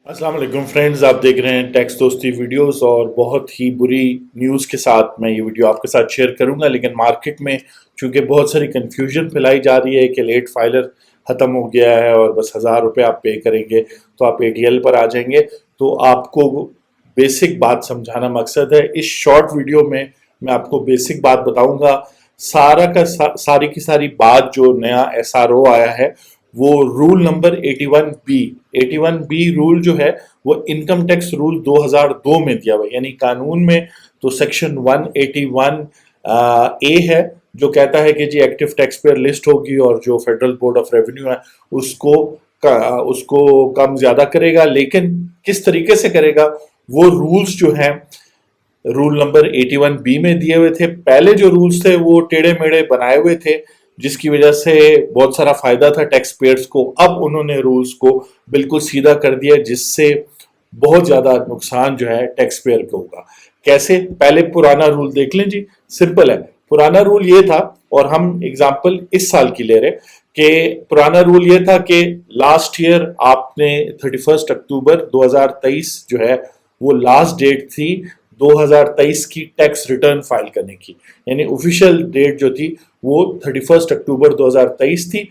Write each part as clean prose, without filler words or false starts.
अस्सलाम वालेकुम फ्रेंड्स, आप देख रहे हैं टैक्स दोस्ती वीडियोस और बहुत ही बुरी न्यूज़ के साथ मैं ये वीडियो आपके साथ शेयर करूंगा। लेकिन मार्केट में चूंकि बहुत सारी कंफ्यूजन फैलाई जा रही है कि लेट फाइलर ख़त्म हो गया है और बस 1000 रुपये आप पे करेंगे तो आप एटीएल पर आ जाएंगे, तो आपको बेसिक बात समझाना मकसद है। इस शॉर्ट वीडियो में मैं आपको बेसिक बात बताऊंगा। सारी की सारी बात जो नया एसआरओ आया है वो रूल नंबर 81 बी रूल जो है वो इनकम टैक्स रूल 2002 में दिया हुआ है। यानी कानून में तो सेक्शन 181 ए है जो कहता है कि जी एक्टिव टैक्स पेयर लिस्ट होगी और जो फेडरल बोर्ड ऑफ रेवेन्यू है उसको उसको कम ज्यादा करेगा। लेकिन किस तरीके से करेगा वो रूल्स जो हैं रूल नंबर 81 बी में दिए हुए थे। पहले जो रूल्स थे वो टेढ़े मेढ़े बनाए हुए थे जिसकी वजह से बहुत सारा फायदा था टैक्स पेयर्स को। अब उन्होंने रूल्स को बिल्कुल सीधा कर दिया जिससे बहुत ज्यादा नुकसान जो है टैक्स पेयर को होगा। कैसे? पहले पुराना रूल देख लें जी। सिंपल है, पुराना रूल ये था और हम एग्जांपल इस साल की ले रहे कि पुराना रूल ये था कि लास्ट ईयर आपने 31 अक्टूबर 2023 जो है वो लास्ट डेट थी 2023 की टैक्स रिटर्न फाइल करने की। यानी ऑफिशियल डेट जो थी वो 31 अक्टूबर 2023 थी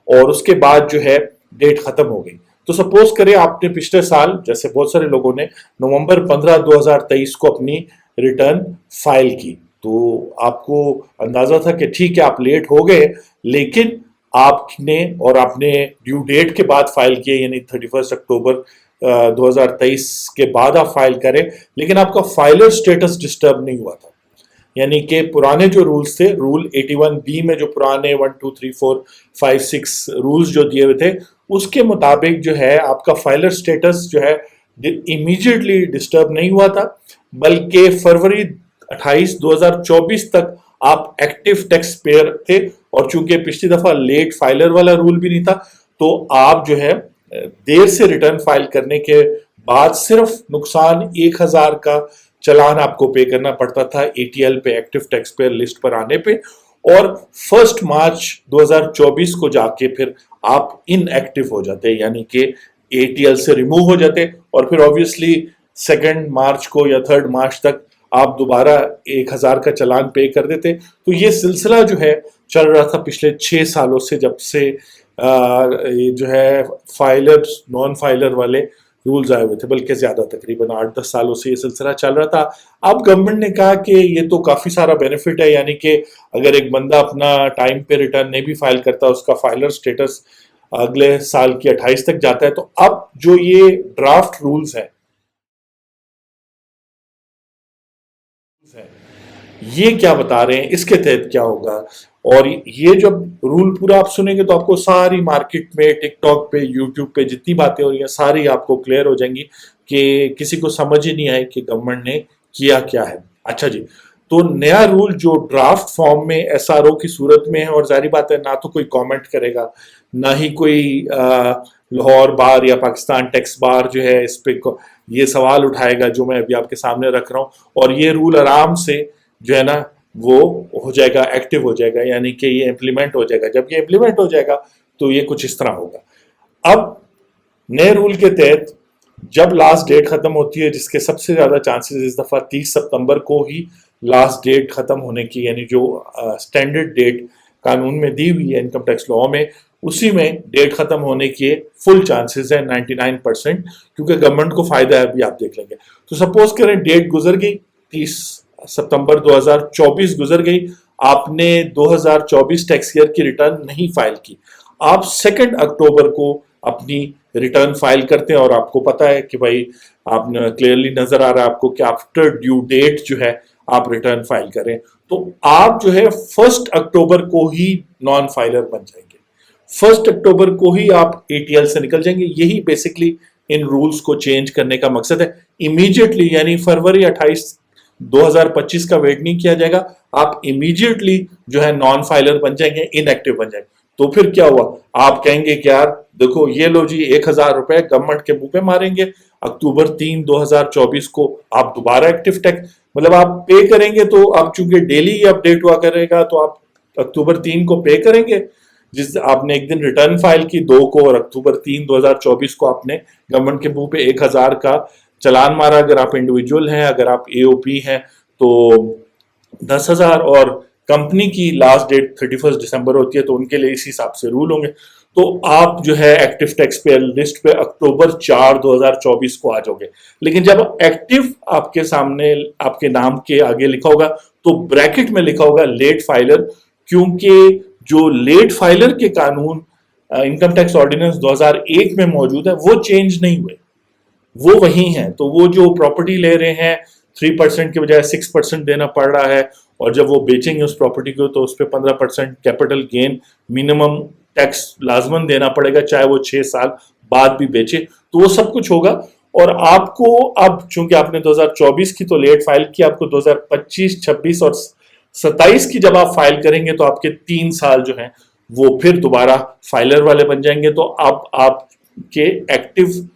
और उसके बाद जो है डेट खत्म हो गई। तो सपोज करें आपने पिछले साल जैसे बहुत सारे लोगों ने नवंबर 15 2023 को अपनी रिटर्न फाइल की, तो आपको अंदाजा था कि ठीक है आप लेट हो गए, लेकिन आपने ड्यू डेट के बाद फाइल किए यानी 31 अक्टूबर 2023 के बाद आप फाइल करें, लेकिन आपका फाइलर स्टेटस डिस्टर्ब नहीं हुआ था। यानी कि पुराने जो रूल्स थे रूल 81 बी में जो पुराने 1 2 3 4 5 6 रूल्स जो दिए हुए थे उसके मुताबिक जो है आपका फाइलर स्टेटस जो है इमीडिएटली डिस्टर्ब नहीं हुआ था, बल्कि फरवरी 28 2024 तक आप एक्टिव टैक्स पेयर थे। और चूंकि पिछली दफा लेट फाइलर वाला रूल भी नहीं था तो आप जो है देर से रिटर्न फाइल करने के बाद सिर्फ नुकसान 1000 का चलान आपको पे करना पड़ता था एटीएल पे, एक्टिव टैक्स पेयर लिस्ट पर आने पे। और 1 मार्च 2024 को जाके फिर आप इनएक्टिव हो जाते, यानी कि एटीएल से रिमूव हो जाते और फिर ऑब्वियसली 2 मार्च को या 3 मार्च तक आप दोबारा 1000 का चलान पे कर देते। तो ये सिलसिला जो है चल रहा था पिछले 6 सालों से, जब से ये जो है फाइलर नॉन फाइलर वाले रूल्स आए हुए थे, बल्कि ज्यादा तकरीबन 8-10 सालों से ये सिलसिला चल रहा था। अब गवर्नमेंट ने कहा कि ये तो काफी सारा बेनिफिट है, यानी कि अगर एक बंदा अपना टाइम पे रिटर्न नहीं भी फाइल करता उसका फाइलर स्टेटस अगले साल की 28 तक जाता है। तो अब जो ये ड्राफ्ट रूल्स है ये क्या बता रहे हैं, इसके तहत क्या होगा। और ये जब रूल पूरा आप सुनेंगे तो आपको सारी मार्केट में टिकटॉक पे यूट्यूब पे जितनी बातें हो रही हैं सारी आपको क्लियर हो जाएंगी कि किसी को समझ ही नहीं आए कि गवर्नमेंट ने किया क्या है। अच्छा जी, तो नया रूल जो ड्राफ्ट फॉर्म में एसआरओ की सूरत में है, और जारी बात है ना तो कोई कमेंट करेगा ना ही कोई लाहौर बार या पाकिस्तान टैक्स बार जो है इस पे ये सवाल उठाएगा जो मैं अभी आपके सामने रख रहा हूँ। और ये रूल आराम से जो है ना वो हो जाएगा, एक्टिव हो जाएगा, यानी कि ये इम्प्लीमेंट हो जाएगा। जब ये इम्प्लीमेंट हो जाएगा तो ये कुछ इस तरह होगा। अब नए रूल के तहत जब लास्ट डेट खत्म होती है, जिसके सबसे ज्यादा चांसेस इस दफा 30 सितंबर को ही लास्ट डेट खत्म होने की, यानी जो स्टैंडर्ड डेट कानून में दी हुई है इनकम टैक्स लॉ में, उसी में डेट खत्म होने के फुल चांसेस है 99%, क्योंकि गवर्नमेंट को फायदा है। अभी आप देख लेंगे तो सपोज करें डेट गुजर गई 30 सितंबर 2024 गुजर गई, आपने 2024 टैक्स ईयर की रिटर्न नहीं फाइल की, आप 2 अक्टूबर को अपनी रिटर्न फाइल करते हैं और आपको पता है कि भाई आपने क्लियरली नजर आ रहा है आपको कि आफ्टर ड्यू डेट जो है आप रिटर्न फाइल करें, तो आप जो है 1 अक्टूबर को ही नॉन फाइलर बन जाएंगे। 1 अक्टूबर को ही आप एटीएल से निकल जाएंगे। यही बेसिकली इन रूल्स को चेंज करने का मकसद है। इमीडिएटली यानी फरवरी 28 2025 का वेट नहीं किया जाएगा, आप इमीडिएटली जो है नॉन फाइलर बन जाएंगे, इनएक्टिव बन जाएंगे। तो फिर क्या हुआ, आप कहेंगे कि यार देखो ये लो जी 1000 रुपए गवर्नमेंट के मुंह पे मारेंगे, अक्टूबर 3 2024 को आप दोबारा एक्टिव टैक्स मतलब आप पे करेंगे। तो अब चूंकि डेली अपडेट हुआ करेगा तो आप अक्टूबर 3 को पे करेंगे, जिस आपने एक दिन रिटर्न फाइल की 2 को और अक्टूबर 3 2024 को आपने गवर्नमेंट के मुंह पे 1000 का चलान मारा। अगर आप इंडिविजुअल हैं, अगर आप एओपी हैं तो 10,000, और कंपनी की लास्ट डेट 31 दिसंबर होती है तो उनके लिए इस हिसाब से रूल होंगे। तो आप जो है एक्टिव टैक्स पेयर लिस्ट पे अक्टूबर 4 2024 को आ जाओगे। लेकिन जब एक्टिव आपके सामने आपके नाम के आगे लिखा होगा तो ब्रैकेट में लिखा होगा लेट फाइलर, क्योंकि जो लेट फाइलर के कानून इनकम टैक्स ऑर्डिनेंस 2001 में मौजूद है वो चेंज नहीं हुए, वो वही हैं। तो वो जो प्रॉपर्टी ले रहे हैं 3% के बजाय 6% देना पड़ रहा है, और जब वो बेचेंगे उस प्रॉपर्टी को तो उस पर 15% कैपिटल गेन मिनिमम टैक्स लाजमन देना पड़ेगा, चाहे वो 6 साल बाद भी बेचे। तो वो सब कुछ होगा। और आपको अब चूंकि आपने 2024 की तो लेट फाइल की, आपको 2025, 26 और 27 की जब आप फाइल करेंगे तो आपके 3 साल जो हैं वो फिर दोबारा फाइलर वाले बन जाएंगे। तो अब आपके एक्टिव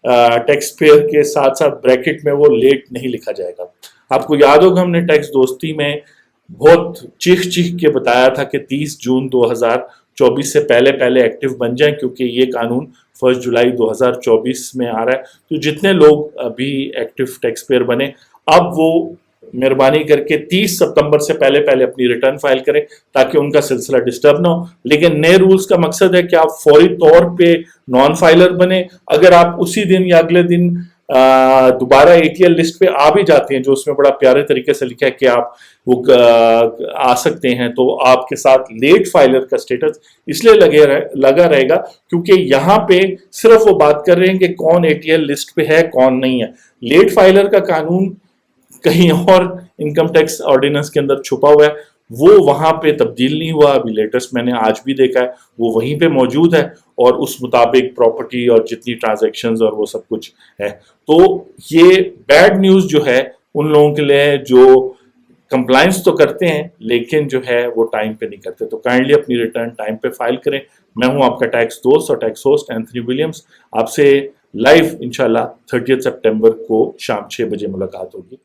टैक्स पेयर के साथ साथ ब्रैकेट में वो लेट नहीं लिखा जाएगा। आपको याद होगा हमने टैक्स दोस्ती में बहुत चीख चीख के बताया था कि 30 जून 2024 से पहले पहले एक्टिव बन जाएं, क्योंकि ये कानून 1 जुलाई 2024 में आ रहा है। तो जितने लोग अभी एक्टिव टैक्स पेयर बने, अब वो मेहरबानी करके 30 सितंबर से पहले पहले अपनी रिटर्न फाइल करें ताकि उनका सिलसिला डिस्टर्ब ना हो। लेकिन नए रूल्स का मकसद है कि आप फौरी तौर पे नॉन फाइलर बने। अगर आप उसी दिन या अगले दिन दोबारा एटीएल लिस्ट पे आ भी जाते हैं, जो उसमें बड़ा प्यारे तरीके से लिखा है कि आप वो आ सकते हैं, तो आपके साथ लेट फाइलर का स्टेटस इसलिए लगा रहेगा क्योंकि यहाँ पे सिर्फ वो बात कर रहे हैं कि कौन एटीएल लिस्ट पे है कौन नहीं है। लेट फाइलर का कानून कहीं और इनकम टैक्स ऑर्डिनेंस के अंदर छुपा हुआ है, वो वहां पे तब्दील नहीं हुआ। अभी लेटेस्ट मैंने आज भी देखा है वो वहीं पे मौजूद है, और उस मुताबिक प्रॉपर्टी और जितनी ट्रांजैक्शंस और वो सब कुछ है। तो ये बैड न्यूज जो है उन लोगों के लिए जो कंप्लायंस तो करते हैं लेकिन जो है वो टाइम पे नहीं करते। तो काइंडली अपनी रिटर्न टाइम पे फाइल करें। मैं हूं आपका टैक्स दोस्त और टैक्स होस्ट एंथनी विलियम्स। आपसे लाइव इंशाल्लाह 30 सितंबर को शाम 6 बजे मुलाकात होगी।